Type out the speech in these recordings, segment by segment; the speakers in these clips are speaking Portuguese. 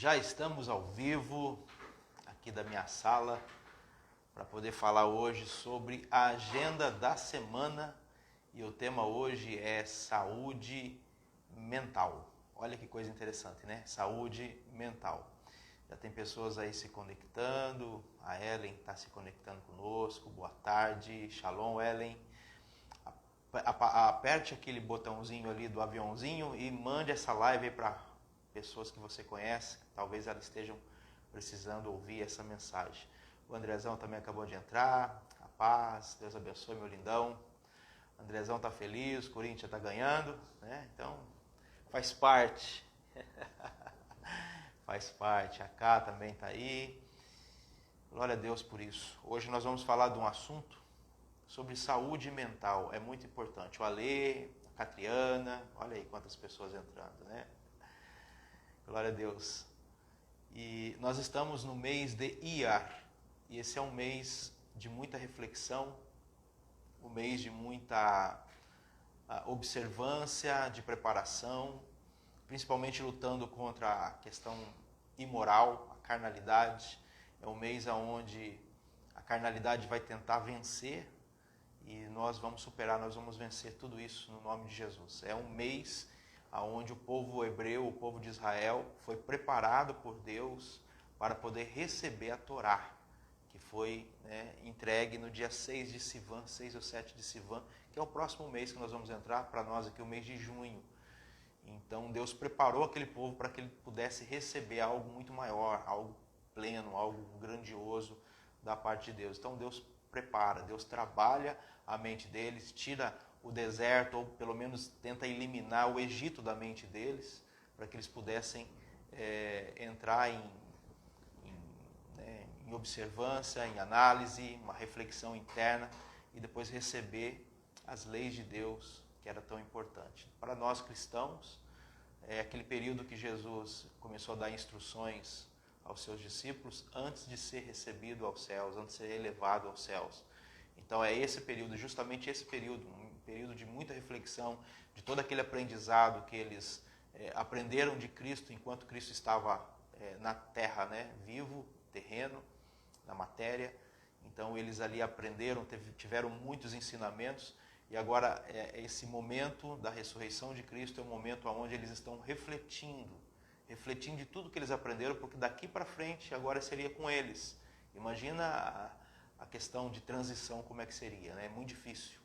Já estamos ao vivo aqui da minha sala para poder falar hoje sobre a agenda da semana e o tema hoje é saúde mental. Olha que coisa interessante, né? Saúde mental. Já tem pessoas aí se conectando, a Ellen está se conectando conosco, boa tarde, shalom Ellen. Aperte aquele botãozinho ali do aviãozinho e mande essa live aí para pessoas que você conhece, talvez elas estejam precisando ouvir essa mensagem. O Andrezão também acabou de entrar, a paz, Deus abençoe meu lindão. O Andrezão está feliz, o Corinthians está ganhando, né? Então faz parte, faz parte. A Cá também está aí, glória a Deus por isso. Hoje nós vamos falar de um assunto sobre saúde mental, é muito importante. O Alê, a Catriana, olha aí quantas pessoas entrando, né? Glória a Deus. E nós estamos no mês de Iyar, e esse é um mês de muita reflexão, um mês de muita observância, de preparação, principalmente lutando contra a questão imoral, a carnalidade. É um mês onde a carnalidade vai tentar vencer e nós vamos superar, nós vamos vencer tudo isso no nome de Jesus. É um mês onde o povo hebreu, o povo de Israel, foi preparado por Deus para poder receber a Torá, que foi entregue no dia 6 de Sivan, 6 ou 7 de Sivan, que é o próximo mês que nós vamos entrar, para nós aqui o mês de junho. Então Deus preparou aquele povo para que ele pudesse receber algo muito maior, algo pleno, algo grandioso da parte de Deus. Então Deus prepara, Deus trabalha a mente deles, tira o deserto, ou pelo menos tenta eliminar o Egito da mente deles, para que eles pudessem entrar em observância, em análise, uma reflexão interna, e depois receber as leis de Deus, que era tão importante. Para nós cristãos, é aquele período que Jesus começou a dar instruções aos seus discípulos antes de ser recebido aos céus, antes de ser elevado aos céus. Então é esse período, justamente esse período, um período de muita reflexão, de todo aquele aprendizado que eles aprenderam de Cristo enquanto Cristo estava na terra, vivo, terreno, na matéria. Então eles ali aprenderam, tiveram muitos ensinamentos, e agora esse momento da ressurreição de Cristo é um momento onde eles estão refletindo de tudo que eles aprenderam, porque daqui para frente agora seria com eles. Imagina a questão de transição, como é que seria, né? É muito difícil.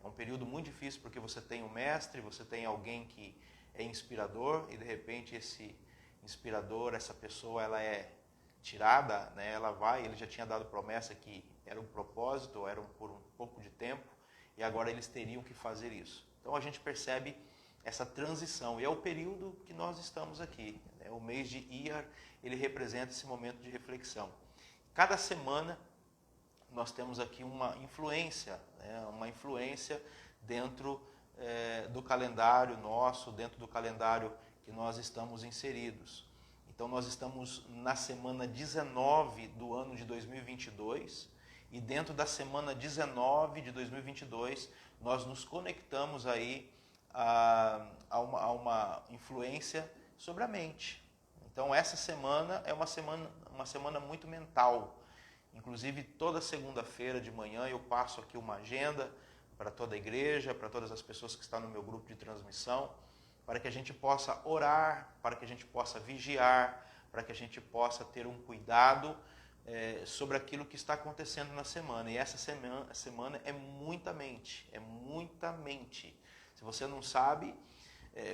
É um período muito difícil, porque você tem um mestre, você tem alguém que é inspirador, e de repente esse inspirador, essa pessoa, ela é tirada, ela vai, ele já tinha dado promessa que era um propósito, era por um pouco de tempo, e agora eles teriam que fazer isso. Então a gente percebe essa transição, e é o período que nós estamos aqui. O mês de Iyar, ele representa esse momento de reflexão. Cada semana nós temos aqui uma influência dentro do calendário nosso, dentro do calendário que nós estamos inseridos. Então nós estamos na semana 19 do ano de 2022, e dentro da semana 19 de 2022 nós nos conectamos aí a uma influência sobre a mente. Então essa semana é uma semana muito mental. Inclusive toda segunda-feira de manhã eu passo aqui uma agenda para toda a igreja, para todas as pessoas que estão no meu grupo de transmissão, para que a gente possa orar, para que a gente possa vigiar, para que a gente possa ter um cuidado sobre aquilo que está acontecendo na semana. E essa semana é muita mente, Se você não sabe,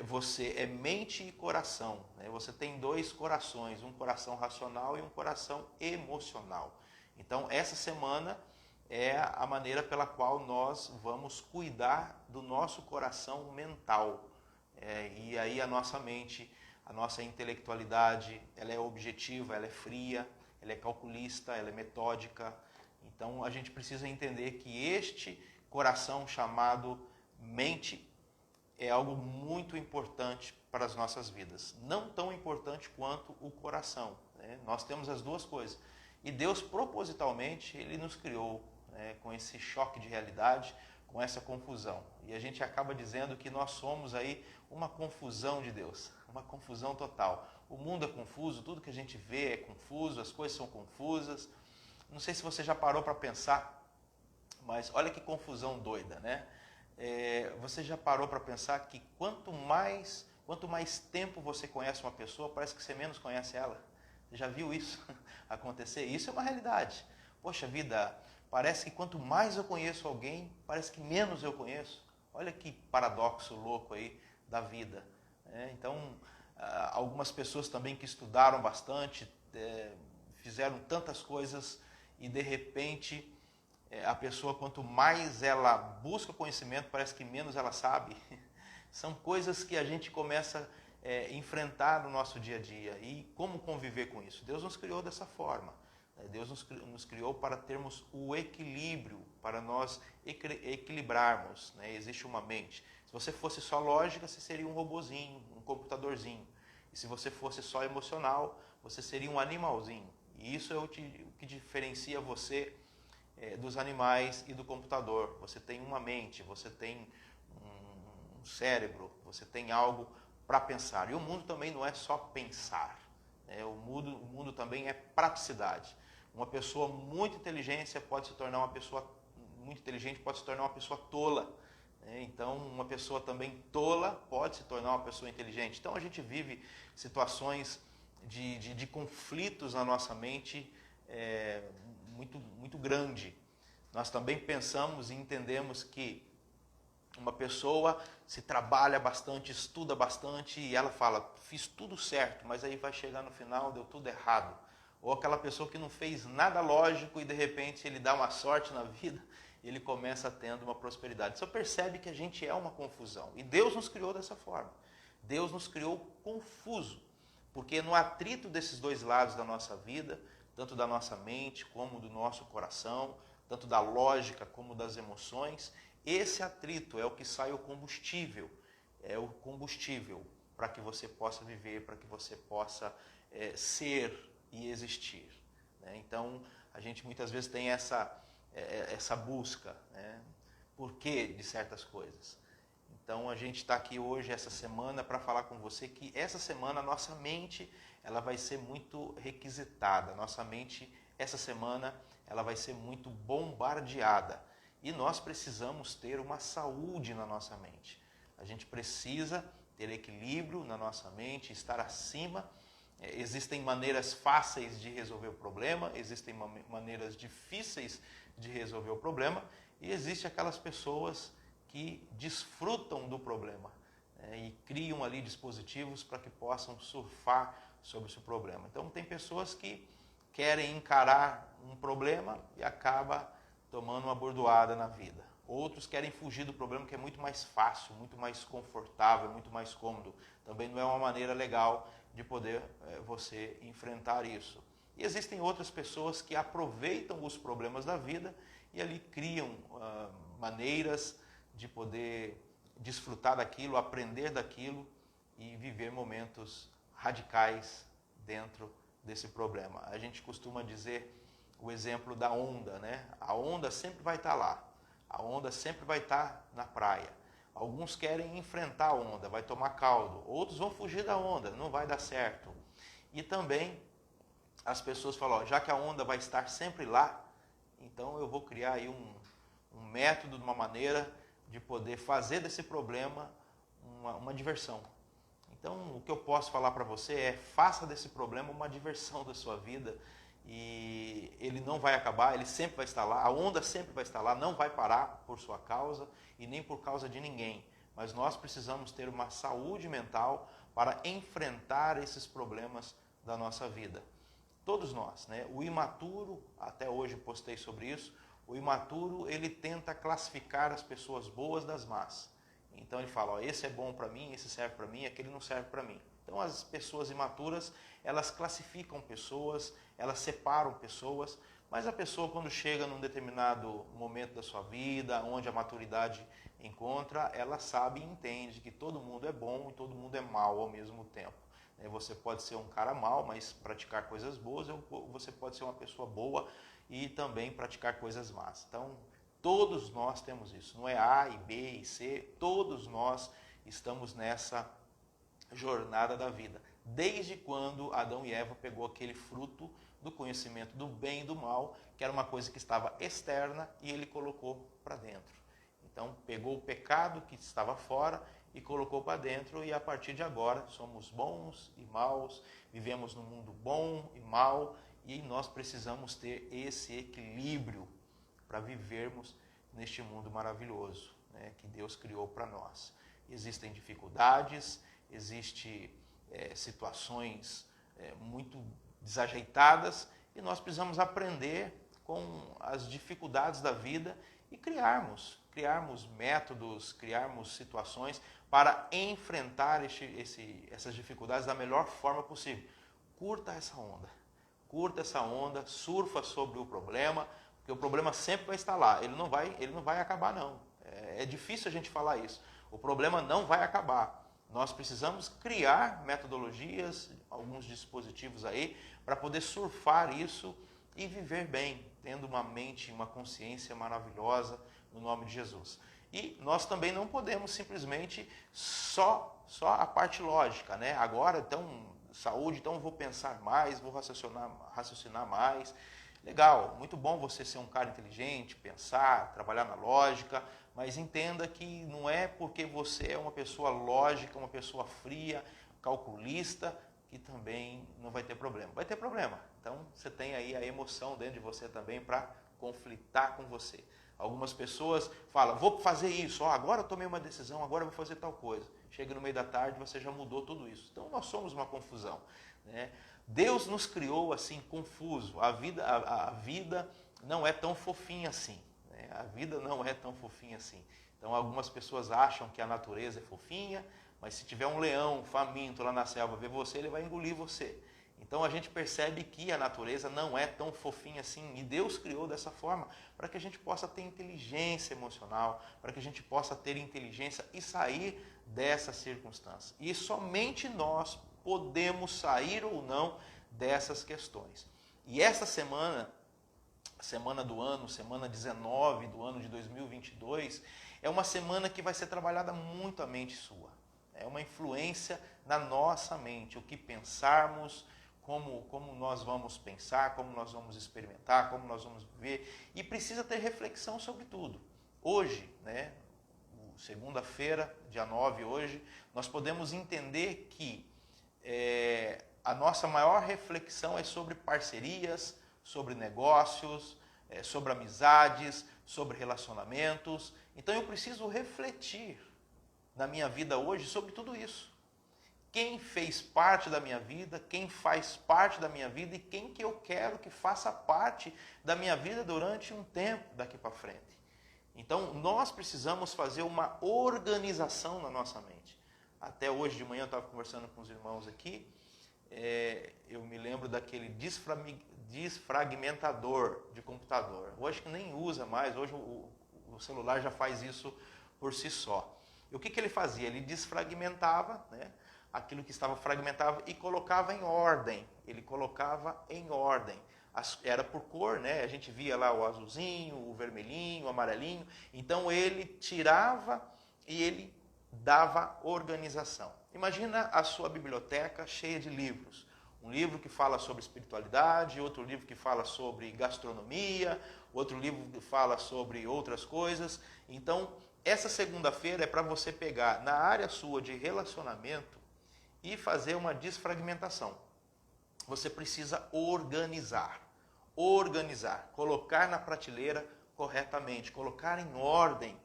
você é mente e coração. Você tem dois corações, um coração racional e um coração emocional. Então essa semana é a maneira pela qual nós vamos cuidar do nosso coração mental. E aí a nossa mente, a nossa intelectualidade, ela é objetiva, ela é fria, ela é calculista, ela é metódica. Então a gente precisa entender que este coração chamado mente é algo muito importante para as nossas vidas. Não tão importante quanto o coração. Nós temos as duas coisas. E Deus propositalmente, Ele nos criou com esse choque de realidade, com essa confusão. E a gente acaba dizendo que nós somos aí uma confusão de Deus, uma confusão total. O mundo é confuso, tudo que a gente vê é confuso, as coisas são confusas. Não sei se você já parou para pensar, mas olha que confusão doida, né? Você já parou para pensar que quanto mais tempo você conhece uma pessoa, parece que você menos conhece ela? Você já viu isso acontecer? Isso é uma realidade. Poxa vida, parece que quanto mais eu conheço alguém, parece que menos eu conheço. Olha que paradoxo louco aí da vida. Então, algumas pessoas também que estudaram bastante, fizeram tantas coisas e de repente a pessoa, quanto mais ela busca conhecimento, parece que menos ela sabe. São coisas que a gente começa a enfrentar no nosso dia a dia. E como conviver com isso? Deus nos criou dessa forma. Deus nos criou para termos o equilíbrio, para nós equilibrarmos. Existe uma mente. Se você fosse só lógica, você seria um robozinho, um computadorzinho. E se você fosse só emocional, você seria um animalzinho. E isso é o que diferencia você dos animais e do computador. Você tem uma mente, você tem um cérebro, você tem algo para pensar. E o mundo também não é só pensar. O mundo também é praticidade. Uma pessoa muito inteligente pode se tornar uma pessoa tola. Então, uma pessoa também tola pode se tornar uma pessoa inteligente. Então, a gente vive situações de conflitos na nossa mente muito grande. Nós também pensamos e entendemos que uma pessoa se trabalha bastante, estuda bastante e ela fala, fiz tudo certo, mas aí vai chegar no final, deu tudo errado. Ou aquela pessoa que não fez nada lógico e de repente ele dá uma sorte na vida e ele começa tendo uma prosperidade. Você percebe que a gente é uma confusão. E Deus nos criou dessa forma. Deus nos criou confuso. Porque no atrito desses dois lados da nossa vida, tanto da nossa mente como do nosso coração, tanto da lógica como das emoções, esse atrito é o que sai o combustível. É o combustível para que você possa viver, para que você possa ser e existir. Então, a gente muitas vezes tem essa busca, por quê de certas coisas. Então, a gente está aqui hoje, essa semana, para falar com você que essa semana a nossa mente ela vai ser muito requisitada. Nossa mente, essa semana, ela vai ser muito bombardeada. E nós precisamos ter uma saúde na nossa mente. A gente precisa ter equilíbrio na nossa mente, estar acima. Existem maneiras fáceis de resolver o problema, existem maneiras difíceis de resolver o problema, e existem aquelas pessoas que desfrutam do problema e criam ali dispositivos para que possam surfar sobre esse problema. Então, tem pessoas que querem encarar um problema e acaba tomando uma bordoada na vida. Outros querem fugir do problema, que é muito mais fácil, muito mais confortável, muito mais cômodo. Também não é uma maneira legal de poder você enfrentar isso. E existem outras pessoas que aproveitam os problemas da vida e ali criam maneiras de poder desfrutar daquilo, aprender daquilo e viver momentos radicais dentro desse problema. A gente costuma dizer o exemplo da onda, A onda sempre vai estar lá, a onda sempre vai estar na praia. Alguns querem enfrentar a onda, vai tomar caldo, outros vão fugir da onda, não vai dar certo. E também as pessoas falam, já que a onda vai estar sempre lá, então eu vou criar aí um método, uma maneira de poder fazer desse problema uma diversão. Então, o que eu posso falar para você é, faça desse problema uma diversão da sua vida e ele não vai acabar, ele sempre vai estar lá, a onda sempre vai estar lá, não vai parar por sua causa e nem por causa de ninguém. Mas nós precisamos ter uma saúde mental para enfrentar esses problemas da nossa vida. Todos nós, O imaturo, até hoje postei sobre isso, o imaturo ele tenta classificar as pessoas boas das más. Então ele fala, esse é bom para mim, esse serve para mim, aquele não serve para mim. Então as pessoas imaturas, elas classificam pessoas, elas separam pessoas, mas a pessoa quando chega num determinado momento da sua vida, onde a maturidade encontra, ela sabe e entende que todo mundo é bom e todo mundo é mau ao mesmo tempo. Você pode ser um cara mau, mas praticar coisas boas, ou você pode ser uma pessoa boa e também praticar coisas más. Então, Todos nós temos isso, não é A e B e C, todos nós estamos nessa jornada da vida. Desde quando Adão e Eva pegou aquele fruto do conhecimento do bem e do mal, que era uma coisa que estava externa, e ele colocou para dentro. Então, pegou o pecado que estava fora e colocou para dentro, e a partir de agora somos bons e maus, vivemos num mundo bom e mau, e nós precisamos ter esse equilíbrio para vivermos neste mundo maravilhoso, né, que Deus criou para nós. Existem dificuldades, existem situações muito desajeitadas, e nós precisamos aprender com as dificuldades da vida e criarmos métodos, criarmos situações para enfrentar essas dificuldades da melhor forma possível. Curta essa onda, surfa sobre o problema, porque o problema sempre vai estar lá, ele não vai acabar não. É difícil a gente falar isso. O problema não vai acabar. Nós precisamos criar metodologias, alguns dispositivos aí, para poder surfar isso e viver bem, tendo uma mente, uma consciência maravilhosa no nome de Jesus. E nós também não podemos simplesmente só a parte lógica, né? Agora, então, saúde, então eu vou pensar mais, vou raciocinar mais. Legal, muito bom você ser um cara inteligente, pensar, trabalhar na lógica, mas entenda que não é porque você é uma pessoa lógica, uma pessoa fria, calculista, que também não vai ter problema. Vai ter problema. Então, você tem aí a emoção dentro de você também para conflitar com você. Algumas pessoas falam, vou fazer isso, agora eu tomei uma decisão, agora eu vou fazer tal coisa. Chega no meio da tarde, você já mudou tudo isso. Então, nós somos uma confusão, né? Deus nos criou assim, confuso. A vida não é tão fofinha assim, né? A vida não é tão fofinha assim. Então, algumas pessoas acham que a natureza é fofinha, mas se tiver um leão faminto lá na selva ver você, ele vai engolir você. Então, a gente percebe que a natureza não é tão fofinha assim. E Deus criou dessa forma para que a gente possa ter inteligência emocional, para que a gente possa ter inteligência e sair dessa circunstância. E somente nós podemos sair ou não dessas questões. E essa semana do ano, semana 19 do ano de 2022, é uma semana que vai ser trabalhada muito a mente sua. É uma influência na nossa mente, o que pensarmos, como nós vamos pensar, como nós vamos experimentar, como nós vamos viver. E precisa ter reflexão sobre tudo. Hoje, né, segunda-feira, dia 9 hoje, nós podemos entender que a nossa maior reflexão é sobre parcerias, sobre negócios, sobre amizades, sobre relacionamentos. Então eu preciso refletir na minha vida hoje sobre tudo isso. Quem fez parte da minha vida, quem faz parte da minha vida e quem que eu quero que faça parte da minha vida durante um tempo daqui para frente. Então nós precisamos fazer uma organização na nossa mente. Até hoje de manhã eu estava conversando com os irmãos aqui, eu me lembro daquele desfragmentador de computador. Hoje que nem usa mais, hoje o celular já faz isso por si só. E o que ele fazia? Ele desfragmentava, né, aquilo que estava fragmentado e colocava em ordem. Ele colocava em ordem. Era por cor, né? A gente via lá o azulzinho, o vermelhinho, o amarelinho. Então ele tirava e ele dava organização. Imagina a sua biblioteca cheia de livros. Um livro que fala sobre espiritualidade, outro livro que fala sobre gastronomia, outro livro que fala sobre outras coisas. Então, essa segunda-feira é para você pegar na área sua de relacionamento e fazer uma desfragmentação. Você precisa organizar, colocar na prateleira corretamente, colocar em ordem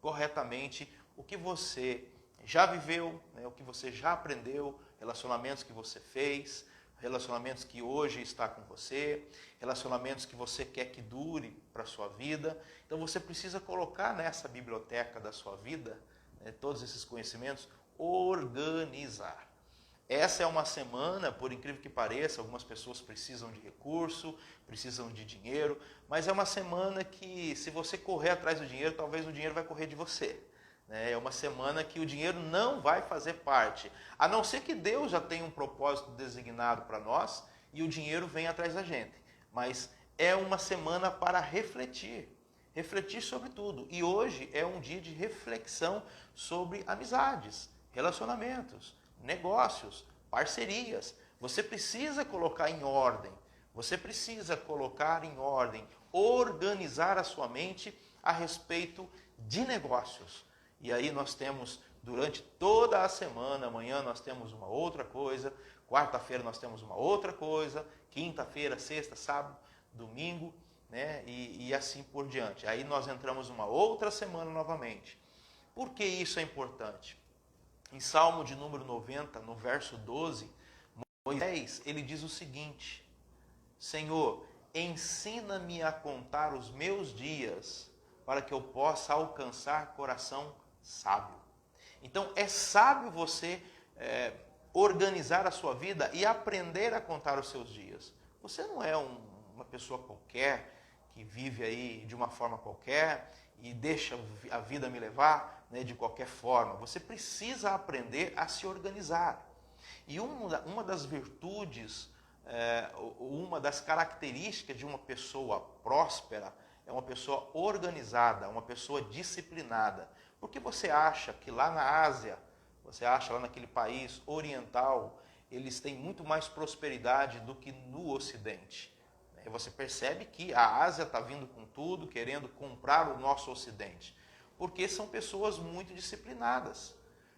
corretamente o que você já viveu, né, o que você já aprendeu, relacionamentos que você fez, relacionamentos que hoje está com você, relacionamentos que você quer que dure para a sua vida. Então você precisa colocar nessa biblioteca da sua vida, né, todos esses conhecimentos, organizar. Essa é uma semana, por incrível que pareça, algumas pessoas precisam de recurso, precisam de dinheiro, mas é uma semana que, se você correr atrás do dinheiro, talvez o dinheiro vai correr de você. É uma semana que o dinheiro não vai fazer parte, a não ser que Deus já tenha um propósito designado para nós e o dinheiro vem atrás da gente. Mas é uma semana para refletir. refletir sobre tudo. E hoje é um dia de reflexão sobre amizades, relacionamentos, negócios, parcerias. Você precisa colocar em ordem, você precisa colocar em ordem, organizar a sua mente a respeito de negócios. E aí nós temos, durante toda a semana, amanhã nós temos uma outra coisa, quarta-feira nós temos uma outra coisa, quinta-feira, sexta, sábado, domingo, né? E assim por diante. Aí nós entramos uma outra semana novamente. Por que isso é importante? Em Salmo de número 90, no verso 12, Moisés, ele diz o seguinte: Senhor, ensina-me a contar os meus dias, para que eu possa alcançar coração sábio. Então, é sábio você organizar a sua vida e aprender a contar os seus dias. Você não é uma pessoa qualquer, que vive aí de uma forma qualquer e deixa a vida me levar, né, de qualquer forma. Você precisa aprender a se organizar. E uma das virtudes, uma das características de uma pessoa próspera é uma pessoa organizada, uma pessoa disciplinada. Porque você acha que lá na Ásia, você acha lá naquele país oriental, eles têm muito mais prosperidade do que no Ocidente. E você percebe que a Ásia está vindo com tudo, querendo comprar o nosso Ocidente. Porque são pessoas muito disciplinadas,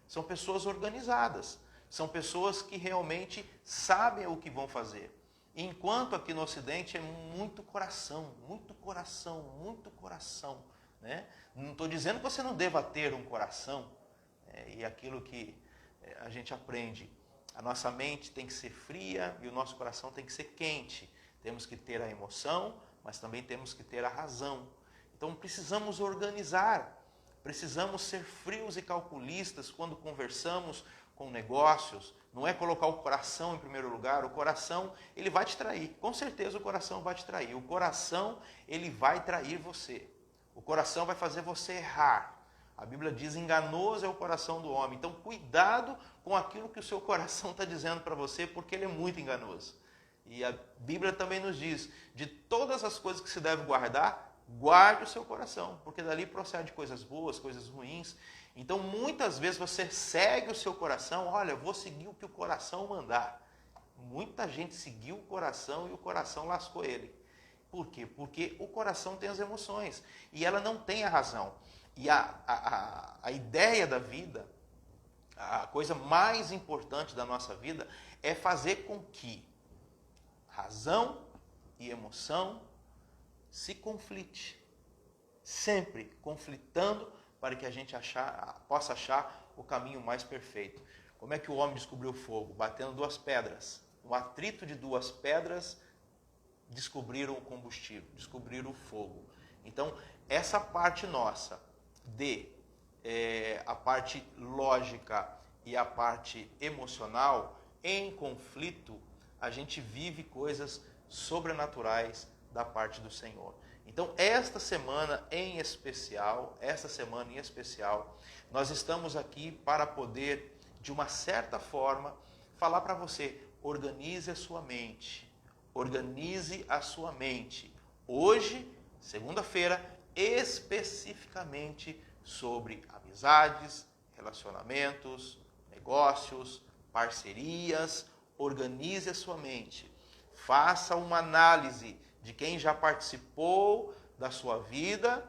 são pessoas organizadas, são pessoas que realmente sabem o que vão fazer. Enquanto aqui no Ocidente é muito coração, muito coração, muito coração. Né? Não estou dizendo que você não deva ter um coração, e aquilo que a gente aprende. A nossa mente tem que ser fria e o nosso coração tem que ser quente. Temos que ter a emoção, mas também temos que ter a razão. Então precisamos organizar, precisamos ser frios e calculistas quando conversamos com negócios. Não é colocar o coração em primeiro lugar. O coração, ele vai te trair. Com certeza o coração vai te trair. O coração, ele vai trair você. O coração vai fazer você errar. A Bíblia diz, enganoso é o coração do homem. Então cuidado com aquilo que o seu coração está dizendo para você, porque ele é muito enganoso. E a Bíblia também nos diz, de todas as coisas que se deve guardar, guarde o seu coração, porque dali procede coisas boas, coisas ruins. Então muitas vezes você segue o seu coração, olha, vou seguir o que o coração mandar. Muita gente seguiu o coração e o coração lascou ele. Por quê? Porque o coração tem as emoções e ela não tem a razão. E a ideia da vida, a coisa mais importante da nossa vida é fazer com que razão e emoção se conflite. Sempre conflitando para que a gente possa achar o caminho mais perfeito. Como é que o homem descobriu o fogo? Batendo duas pedras. O atrito de duas pedras descobriram o combustível, descobriram o fogo. Então, essa parte nossa a parte lógica e a parte emocional, em conflito, a gente vive coisas sobrenaturais da parte do Senhor. Então, esta semana em especial, nós estamos aqui para poder, de uma certa forma, falar para você, organize a sua mente. Organize a sua mente. Hoje, segunda-feira, especificamente sobre amizades, relacionamentos, negócios, parcerias. Organize a sua mente. Faça uma análise de quem já participou da sua vida.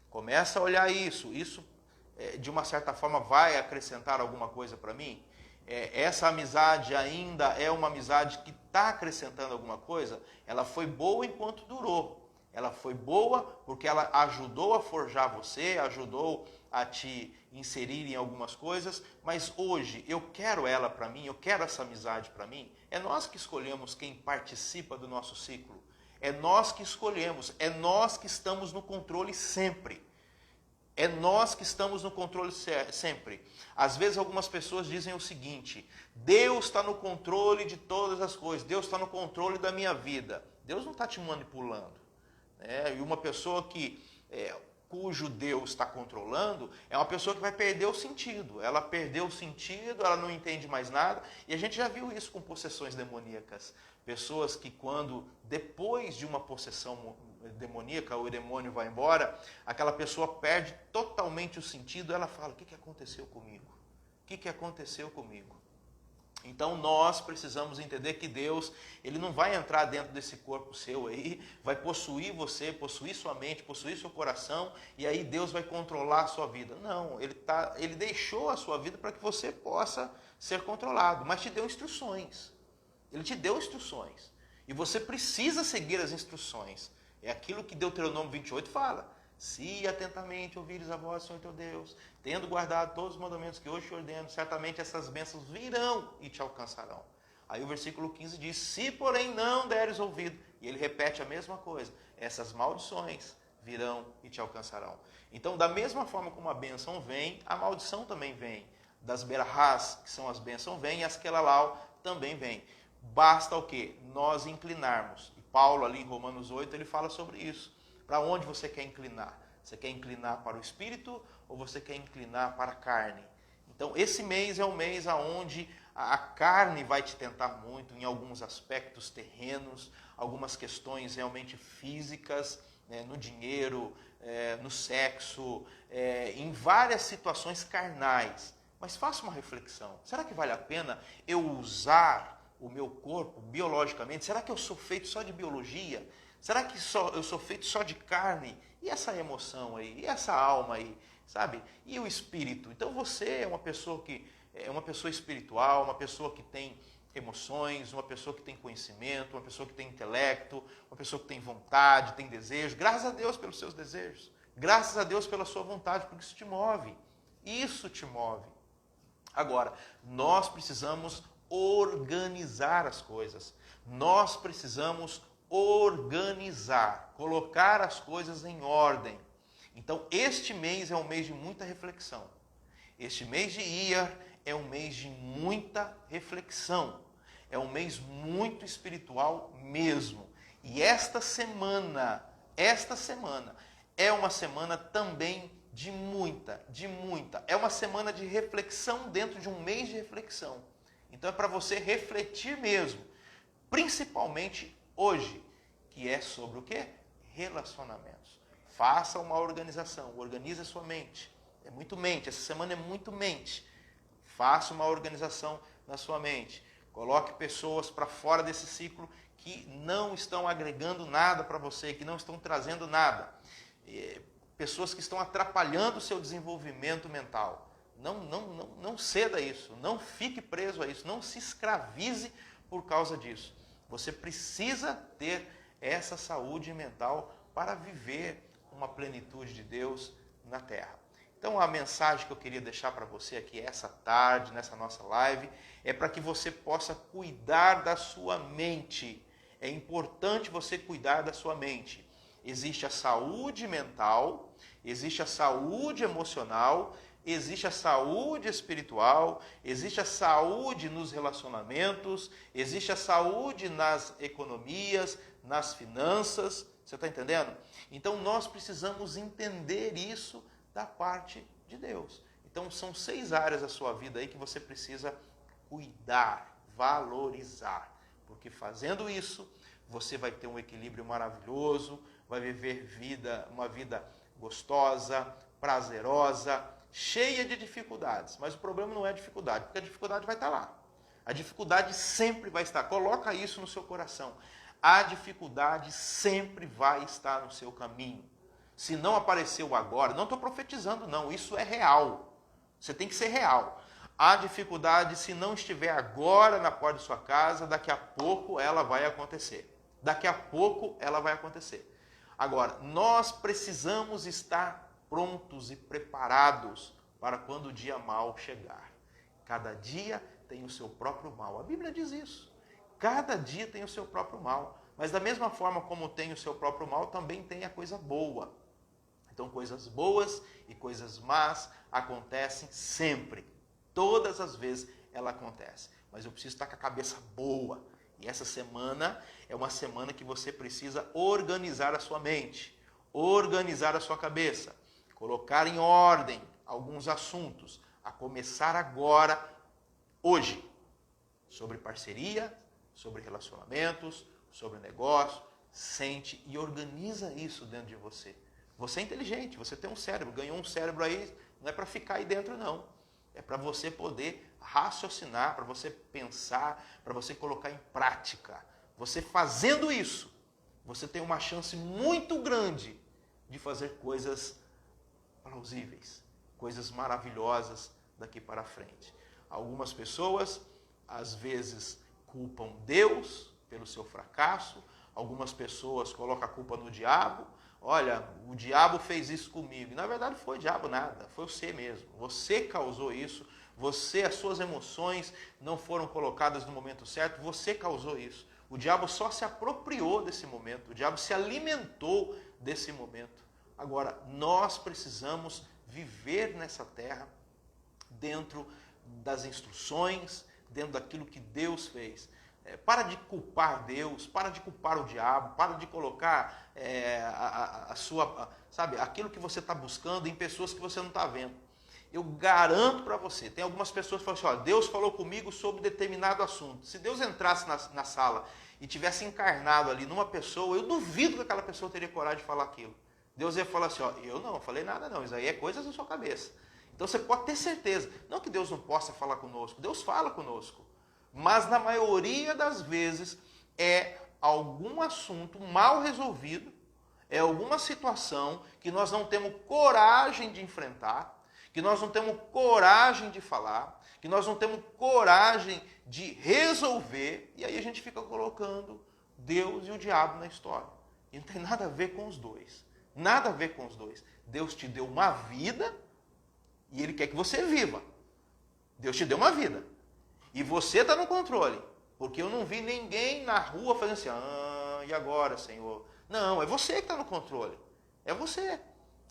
Começa a olhar isso. Isso, de uma certa forma, vai acrescentar alguma coisa para mim? Essa amizade ainda é uma amizade que está acrescentando alguma coisa? Ela foi boa enquanto durou. Ela foi boa porque ela ajudou a forjar você, ajudou a te inserir em algumas coisas, mas hoje eu quero ela para mim, eu quero essa amizade para mim. É nós que escolhemos quem participa do nosso ciclo. É nós que escolhemos, é nós que estamos no controle sempre. É nós que estamos no controle sempre. Às vezes algumas pessoas dizem o seguinte, Deus está no controle de todas as coisas, Deus está no controle da minha vida. Deus não está te manipulando. E uma pessoa cujo Deus está controlando, é uma pessoa que vai perder o sentido. Ela perdeu o sentido, ela não entende mais nada. E a gente já viu isso com possessões demoníacas. Pessoas que depois de uma possessão demoníaca, o demônio vai embora, aquela pessoa perde totalmente o sentido, ela fala, o que aconteceu comigo? O que aconteceu comigo? Então nós precisamos entender que Deus, Ele não vai entrar dentro desse corpo seu aí, vai possuir você, possuir sua mente, possuir seu coração, e aí Deus vai controlar a sua vida. Não, Ele deixou a sua vida para que você possa ser controlado, mas te deu instruções. Ele te deu instruções. E você precisa seguir as instruções. É aquilo que Deuteronômio 28 fala. Se atentamente ouvires a voz do Senhor teu Deus, tendo guardado todos os mandamentos que hoje te ordeno, certamente essas bênçãos virão e te alcançarão. Aí o versículo 15 diz, se porém não deres ouvido, e ele repete a mesma coisa, essas maldições virão e te alcançarão. Então, da mesma forma como a bênção vem, a maldição também vem. Das berahás, que são as bênçãos, vem, e as kelalau também vem. Basta o quê? Nós inclinarmos. E Paulo, ali em Romanos 8, ele fala sobre isso. Para onde você quer inclinar? Você quer inclinar para o espírito ou você quer inclinar para a carne? Então, esse mês é o mês onde a carne vai te tentar muito em alguns aspectos terrenos, algumas questões realmente físicas, no dinheiro, no sexo, em várias situações carnais. Mas faça uma reflexão. Será que vale a pena eu usar o meu corpo biologicamente? Será que eu sou feito só de biologia? Será que eu sou feito só de carne? E essa emoção aí? E essa alma aí? Sabe? E o espírito? Então você é uma pessoa espiritual, uma pessoa que tem emoções, uma pessoa que tem conhecimento, uma pessoa que tem intelecto, uma pessoa que tem vontade, tem desejo. Graças a Deus pelos seus desejos. Graças a Deus pela sua vontade, porque isso te move. Isso te move. Agora, nós precisamos organizar as coisas. Nós precisamos organizar, colocar as coisas em ordem. Então, este mês é um mês de muita reflexão. Este mês de Iyar é um mês de muita reflexão. É um mês muito espiritual mesmo. E esta semana é uma semana também de muita. É uma semana de reflexão dentro de um mês de reflexão. Então é para você refletir mesmo, principalmente hoje, que é sobre o quê? Relacionamentos. Faça uma organização, organize a sua mente. É muito mente, essa semana é muito mente. Faça uma organização na sua mente. Coloque pessoas para fora desse ciclo que não estão agregando nada para você, que não estão trazendo nada. Pessoas que estão atrapalhando o seu desenvolvimento mental. Não ceda a isso, não fique preso a isso, não se escravize por causa disso. Você precisa ter essa saúde mental para viver uma plenitude de Deus na Terra. Então a mensagem que eu queria deixar para você aqui essa tarde, nessa nossa live, é para que você possa cuidar da sua mente. É importante você cuidar da sua mente. Existe a saúde mental, existe a saúde emocional, existe a saúde espiritual, existe a saúde nos relacionamentos, existe a saúde nas economias, nas finanças. Você está entendendo? Então nós precisamos entender isso da parte de Deus. Então são 6 áreas da sua vida aí que você precisa cuidar, valorizar. Porque fazendo isso, você vai ter um equilíbrio maravilhoso, vai viver uma vida gostosa, prazerosa, cheia de dificuldades. Mas o problema não é a dificuldade, porque a dificuldade vai estar lá. A dificuldade sempre vai estar. Coloca isso no seu coração. A dificuldade sempre vai estar no seu caminho. Se não apareceu agora, não estou profetizando não, isso é real. Você tem que ser real. A dificuldade, se não estiver agora na porta de sua casa, daqui a pouco ela vai acontecer. Daqui a pouco ela vai acontecer. Agora, nós precisamos estar prontos e preparados para quando o dia mau chegar. Cada dia tem o seu próprio mal. A Bíblia diz isso. Cada dia tem o seu próprio mal. Mas da mesma forma como tem o seu próprio mal, também tem a coisa boa. Então, coisas boas e coisas más acontecem sempre. Todas as vezes ela acontece. Mas eu preciso estar com a cabeça boa. E essa semana é uma semana que você precisa organizar a sua mente, organizar a sua cabeça, colocar em ordem alguns assuntos, a começar agora, hoje, sobre parceria, sobre relacionamentos, sobre negócio, sente e organiza isso dentro de você. Você é inteligente, você tem um cérebro, ganhou um cérebro aí, não é para ficar aí dentro não. É para você poder raciocinar, para você pensar, para você colocar em prática. Você fazendo isso, você tem uma chance muito grande de fazer coisas plausíveis, coisas maravilhosas daqui para frente. Algumas pessoas, às vezes, culpam Deus pelo seu fracasso, algumas pessoas colocam a culpa no diabo. Olha, o diabo fez isso comigo. E, na verdade, foi o diabo nada, foi você mesmo. Você causou isso, você, as suas emoções não foram colocadas no momento certo, você causou isso. O diabo só se apropriou desse momento, o diabo se alimentou desse momento. Agora, nós precisamos viver nessa terra dentro das instruções, dentro daquilo que Deus fez. Para de culpar Deus, para de culpar o diabo, para de colocar aquilo que você está buscando em pessoas que você não está vendo. Eu garanto para você, tem algumas pessoas que falam assim, ó, Deus falou comigo sobre determinado assunto. Se Deus entrasse na sala e tivesse encarnado ali numa pessoa, eu duvido que aquela pessoa teria coragem de falar aquilo. Deus ia falar assim, ó, eu não falei nada não, isso aí é coisas da sua cabeça. Então você pode ter certeza, não que Deus não possa falar conosco, Deus fala conosco. Mas na maioria das vezes é algum assunto mal resolvido, é alguma situação que nós não temos coragem de enfrentar, que nós não temos coragem de falar, que nós não temos coragem de resolver, e aí a gente fica colocando Deus e o diabo na história. E não tem nada a ver com os dois. Nada a ver com os dois. Deus te deu uma vida e Ele quer que você viva. Deus te deu uma vida. E você está no controle. Porque eu não vi ninguém na rua fazendo assim, e agora, Senhor? Não, é você que está no controle. É você.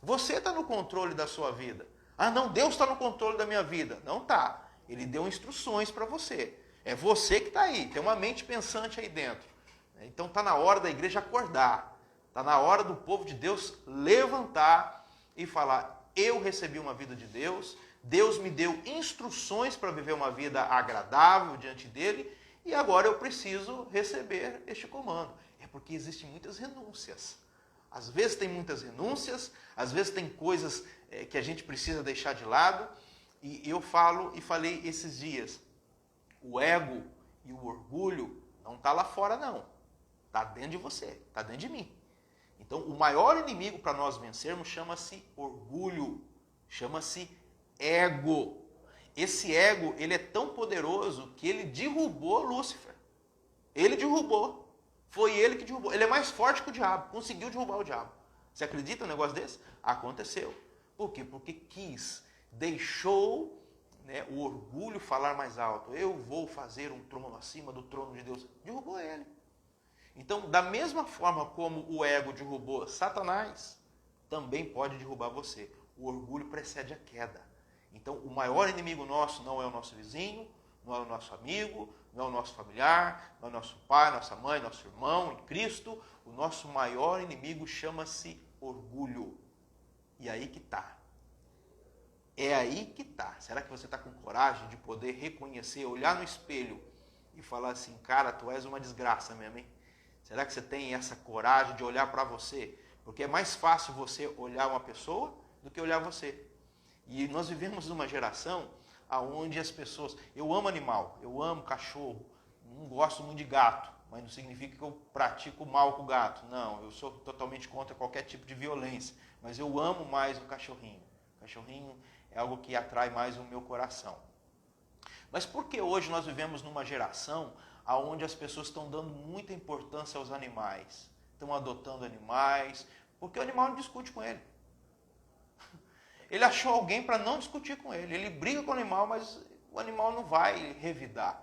Você está no controle da sua vida. Ah, não, Deus está no controle da minha vida. Não está. Ele deu instruções para você. É você que está aí. Tem uma mente pensante aí dentro. Então está na hora da igreja acordar. Está na hora do povo de Deus levantar e falar, eu recebi uma vida de Deus, Deus me deu instruções para viver uma vida agradável diante dele, e agora eu preciso receber este comando. É porque existem muitas renúncias. Às vezes tem muitas renúncias, às vezes tem coisas que a gente precisa deixar de lado, e eu falo e falei esses dias, o ego e o orgulho não está lá fora não, está dentro de você, está dentro de mim. Então, o maior inimigo para nós vencermos chama-se orgulho, chama-se ego. Esse ego, ele é tão poderoso que ele derrubou Lúcifer. Ele derrubou. Foi ele que derrubou. Ele é mais forte que o diabo, conseguiu derrubar o diabo. Você acredita num negócio desse? Aconteceu. Por quê? Porque deixou o orgulho falar mais alto. Eu vou fazer um trono acima do trono de Deus. Derrubou ele. Então, da mesma forma como o ego derrubou Satanás, também pode derrubar você. O orgulho precede a queda. Então, o maior inimigo nosso não é o nosso vizinho, não é o nosso amigo, não é o nosso familiar, não é o nosso pai, nossa mãe, nosso irmão em Cristo. O nosso maior inimigo chama-se orgulho. E aí que está. É aí que está. Será que você está com coragem de poder reconhecer, olhar no espelho e falar assim, cara, tu és uma desgraça mesmo, hein? Será que você tem essa coragem de olhar para você? Porque é mais fácil você olhar uma pessoa do que olhar você. E nós vivemos numa geração onde as pessoas... Eu amo animal, eu amo cachorro, não gosto muito de gato, mas não significa que eu pratico mal com o gato. Não, eu sou totalmente contra qualquer tipo de violência, mas eu amo mais o cachorrinho. O cachorrinho é algo que atrai mais o meu coração. Mas por que hoje nós vivemos numa geração onde as pessoas estão dando muita importância aos animais? Estão adotando animais, porque o animal não discute com ele. Ele achou alguém para não discutir com ele. Ele briga com o animal, mas o animal não vai revidar.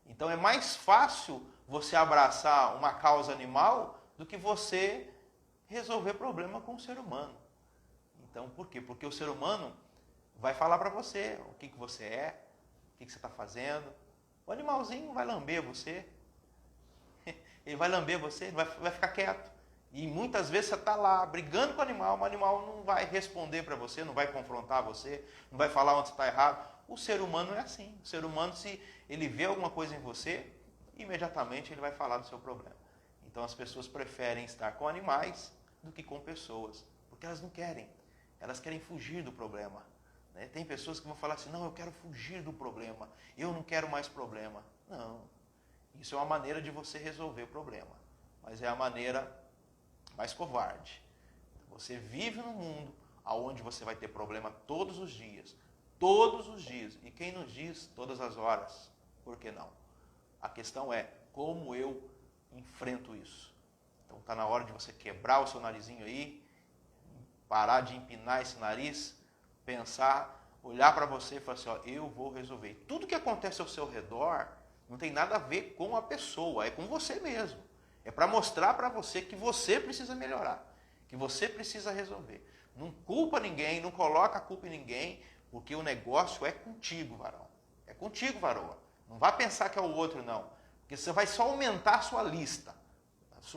Então é mais fácil você abraçar uma causa animal do que você resolver problema com o ser humano. Então por quê? Porque o ser humano vai falar para você o que você é, o que você está fazendo. O animalzinho vai lamber você. Ele vai lamber você, vai ficar quieto. E muitas vezes você está lá brigando com o animal não vai responder para você, não vai confrontar você, não vai falar onde você está errado. O ser humano é assim. O ser humano, se ele vê alguma coisa em você, imediatamente ele vai falar do seu problema. Então as pessoas preferem estar com animais do que com pessoas, porque elas não querem. Elas querem fugir do problema. Né? Tem pessoas que vão falar assim, não, eu quero fugir do problema, eu não quero mais problema. Não, isso é uma maneira de você resolver o problema, mas é a maneira mais covarde. Você vive num mundo onde você vai ter problema todos os dias, e quem nos diz todas as horas, por que não? A questão é, como eu enfrento isso? Então está na hora de você quebrar o seu narizinho aí, parar de empinar esse nariz, pensar, olhar para você e falar assim, ó, eu vou resolver. Tudo que acontece ao seu redor não tem nada a ver com a pessoa, é com você mesmo. É para mostrar para você que você precisa melhorar, que você precisa resolver. Não culpa ninguém, não coloca a culpa em ninguém, porque o negócio é contigo, varão. É contigo, varoa. Não vá pensar que é o outro, não. Porque você vai só aumentar a sua lista.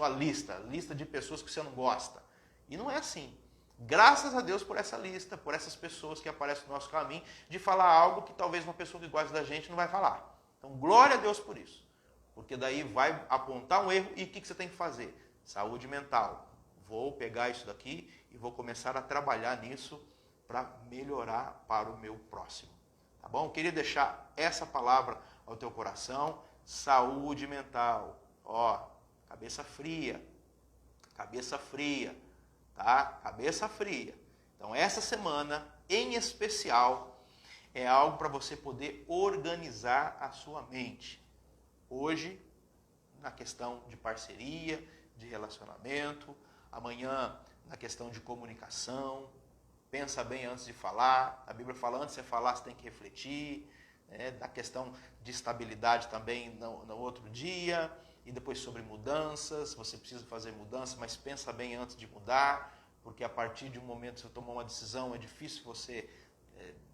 A lista de pessoas que você não gosta. E não é assim. Graças a Deus por essa lista, por essas pessoas que aparecem no nosso caminho, de falar algo que talvez uma pessoa que gosta da gente não vai falar. Então, glória a Deus por isso. Porque daí vai apontar um erro e o que você tem que fazer? Saúde mental. Vou pegar isso daqui e vou começar a trabalhar nisso para melhorar para o meu próximo. Tá bom? Eu queria deixar essa palavra ao teu coração. Saúde mental. Ó, cabeça fria. Cabeça fria. Tá? Cabeça fria. Então, essa semana, em especial, é algo para você poder organizar a sua mente. Hoje, na questão de parceria, de relacionamento. Amanhã, na questão de comunicação. Pensa bem antes de falar. A Bíblia fala, antes de você falar, você tem que refletir. Né? Da questão de estabilidade também no outro dia. E depois sobre mudanças. Você precisa fazer mudança, mas pensa bem antes de mudar. Porque a partir de um momento que você tomou uma decisão, é difícil você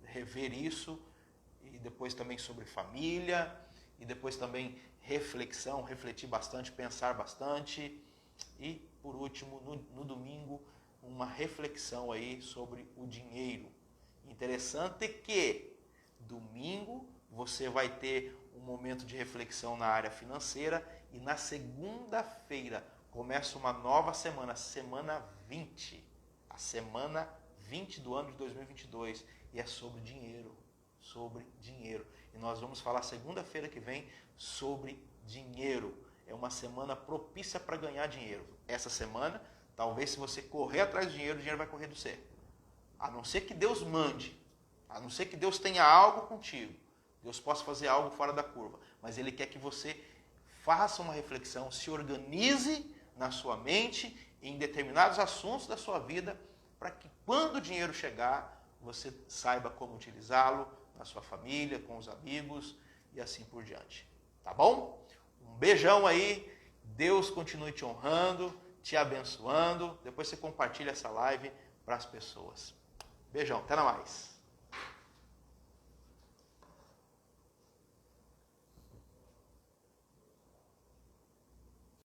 rever isso. E depois também sobre família. E depois também reflexão, refletir bastante, pensar bastante. E por último, no domingo, uma reflexão aí sobre o dinheiro. Interessante que domingo você vai ter um momento de reflexão na área financeira e na segunda-feira começa uma nova semana, semana 20. A semana 20 do ano de 2022 e é sobre dinheiro, E nós vamos falar segunda-feira que vem sobre dinheiro. É uma semana propícia para ganhar dinheiro. Essa semana, talvez se você correr atrás do dinheiro, o dinheiro vai correr do você. A não ser que Deus mande, a não ser que Deus tenha algo contigo, Deus possa fazer algo fora da curva, mas Ele quer que você faça uma reflexão, se organize na sua mente em determinados assuntos da sua vida, para que quando o dinheiro chegar, você saiba como utilizá-lo na sua família, com os amigos e assim por diante. Tá bom? Um beijão aí, Deus continue te honrando, te abençoando. Depois você compartilha essa live para as pessoas. Beijão, até mais.